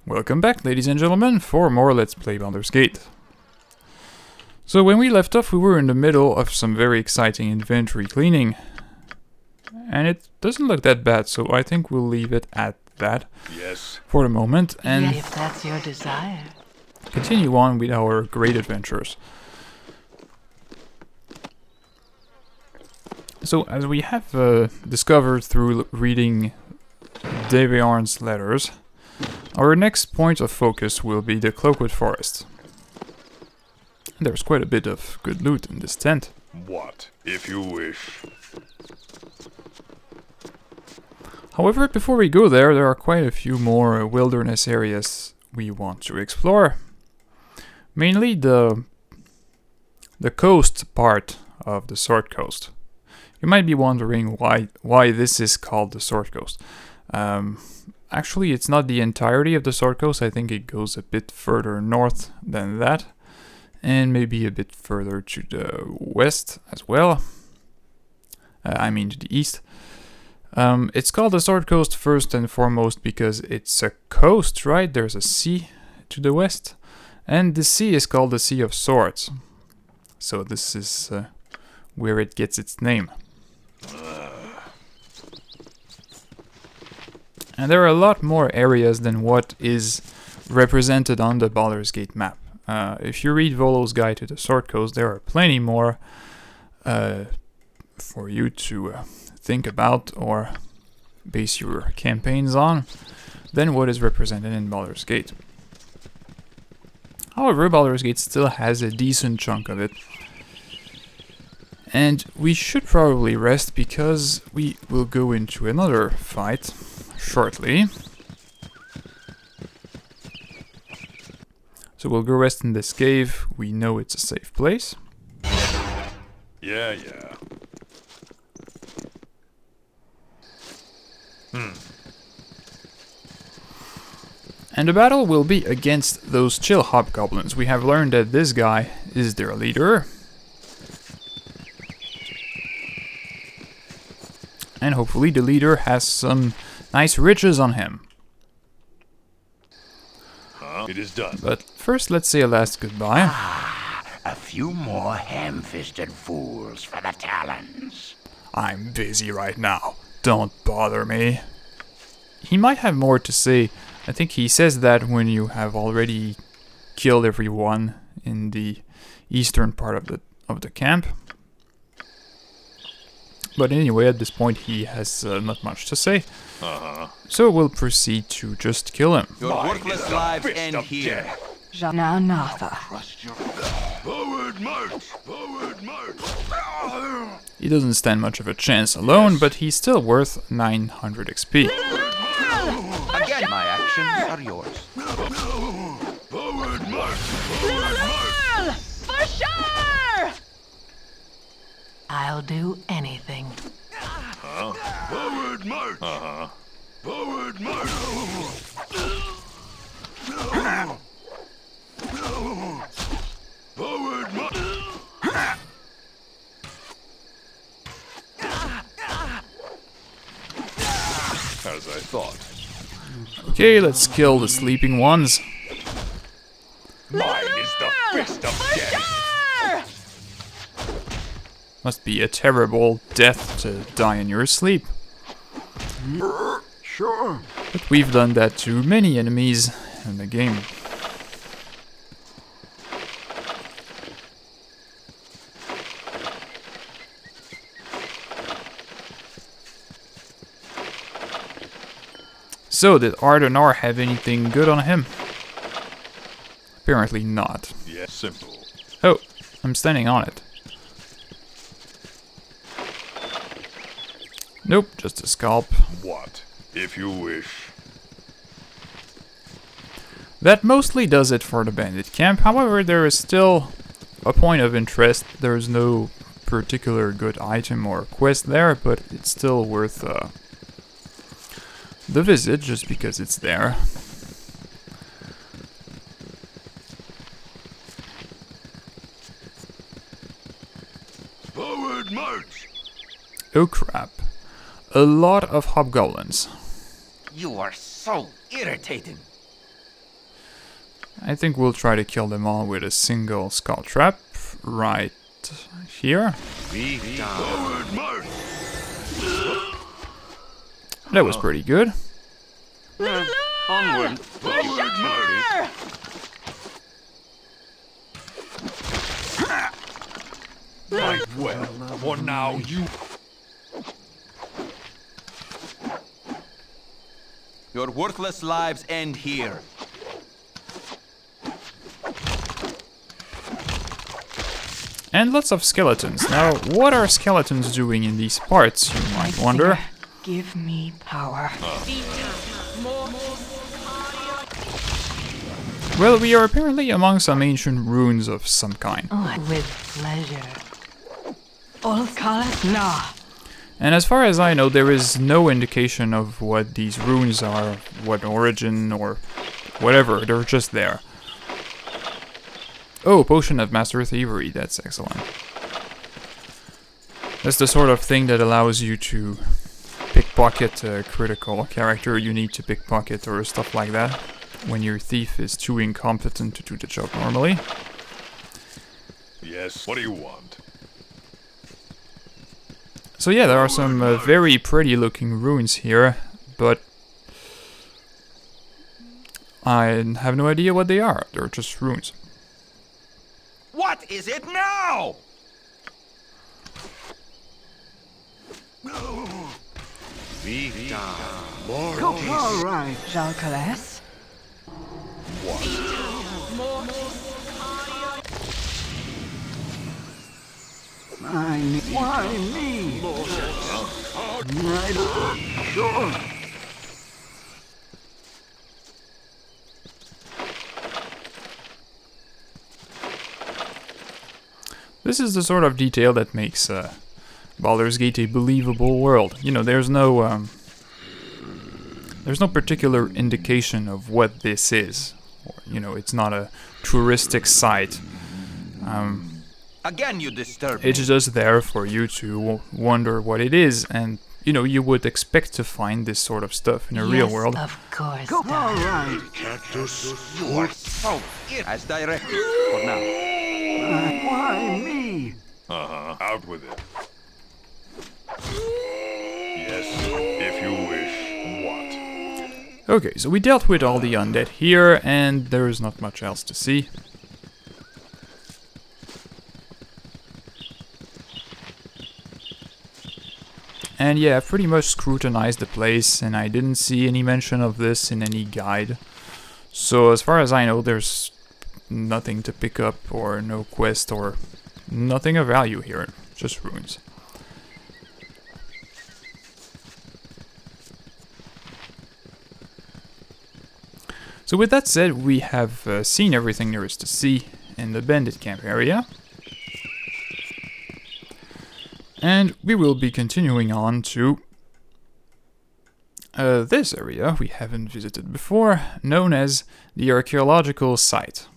Welcome back, ladies and gentlemen, for more Let's Play Baldur's Gate. So when we left off, we were in the middle of some very exciting inventory cleaning. And it doesn't look that bad, so I think we'll leave it at that for the moment. And if that's your desire. Continue on with our great adventures. So as we have discovered through reading Deviarn's letters, our next point of focus will be the Cloakwood Forest. There's quite a bit of good loot in this tent. What, if you wish? However, before we go there, there are quite a few more wilderness areas we want to explore. Mainly the coast part of the Sword Coast. You might be wondering why this is called the Sword Coast. Actually, it's not the entirety of the Sword Coast. I think it goes a bit further north than that. And maybe a bit further to the west as well. I mean to the east. It's called the Sword Coast first and foremost because it's a coast, right? There's a sea to the west. And the sea is called the Sea of Swords. So this is where it gets its name. And there are a lot more areas than what is represented on the Baldur's Gate map. If you read Volo's Guide to the Sword Coast, there are plenty more for you to think about or base your campaigns on than what is represented in Baldur's Gate. However, Baldur's Gate still has a decent chunk of it. And we should probably rest because we will go into another fight shortly. So we'll go rest in this cave. We know it's a safe place. Yeah. And the battle will be against those chill hobgoblins. We have learned that this guy is their leader. And hopefully the leader has some nice riches on him. It is done. But first, let's say a last goodbye. A few more ham-fisted fools for the talons. I'm busy right now. Don't bother me. He might have more to say. I think he says that when you have already killed everyone in the eastern part of the camp. But anyway, at this point he has not much to say. So we'll proceed to just kill him. Your worthless lives end here. Janatha. Forward march! Forward march! He doesn't stand much of a chance alone, but he's still worth 900 XP. Again, my actions are yours. Forward march! Forward march! For sure! I'll do anything. Forward march! Forward march! Forward march! As I thought. Okay, let's kill the sleeping ones. Mine is the fist of death! Must be a terrible death to die in your sleep. Sure. But we've done that to many enemies in the game. So, did Ardonar have anything good on him? Apparently not. Yeah, simple. Oh, I'm standing on it. Nope, just a scalp. What, if you wish? That mostly does it for the bandit camp. However, there is still a point of interest. There's no particular good item or quest there, but it's still worth the visit just because it's there. Forward march! Oh crap. A lot of hobgoblins. You are so irritating. I think we'll try to kill them all with a single skull trap right here. That was pretty good. Onward. Right, well, for now you... Your worthless lives end here. And lots of skeletons. Now, what are skeletons doing in these parts, you might wonder? Give me power. Well, we are apparently among some ancient ruins of some kind. Oh, with pleasure. Olkalas na. And as far as I know, there is no indication of what these runes are, what origin, or whatever. They're just there. Oh, Potion of Master Thievery. That's excellent. That's the sort of thing that allows you to pickpocket a critical character you need to pickpocket or stuff like that, when your thief is too incompetent to do the job normally. Yes, what do you want? So yeah, there are some very pretty looking runes here, but I have no idea what they are. They're just runes. What is it now? All right, Jalkalas. Why me? Sure. This is the sort of detail that makes Baldur's Gate a believable world. You know, there's no particular indication of what this is. Or, you know, it's not a touristic site. Again, you disturb me. It's just there for you to wonder what it is, and you know, you would expect to find this sort of stuff in a real world. Of course. All right. Oh, as directed for now. Why me? Out with it. Yes, if you wish. What? Okay, so we dealt with all the undead here, and there is not much else to see. And yeah, I've pretty much scrutinized the place, and I didn't see any mention of this in any guide. So as far as I know, there's nothing to pick up, or no quest, or nothing of value here. Just ruins. So with that said, we have seen everything there is to see in the Bandit camp area. And we will be continuing on to this area we haven't visited before, known as the archaeological site.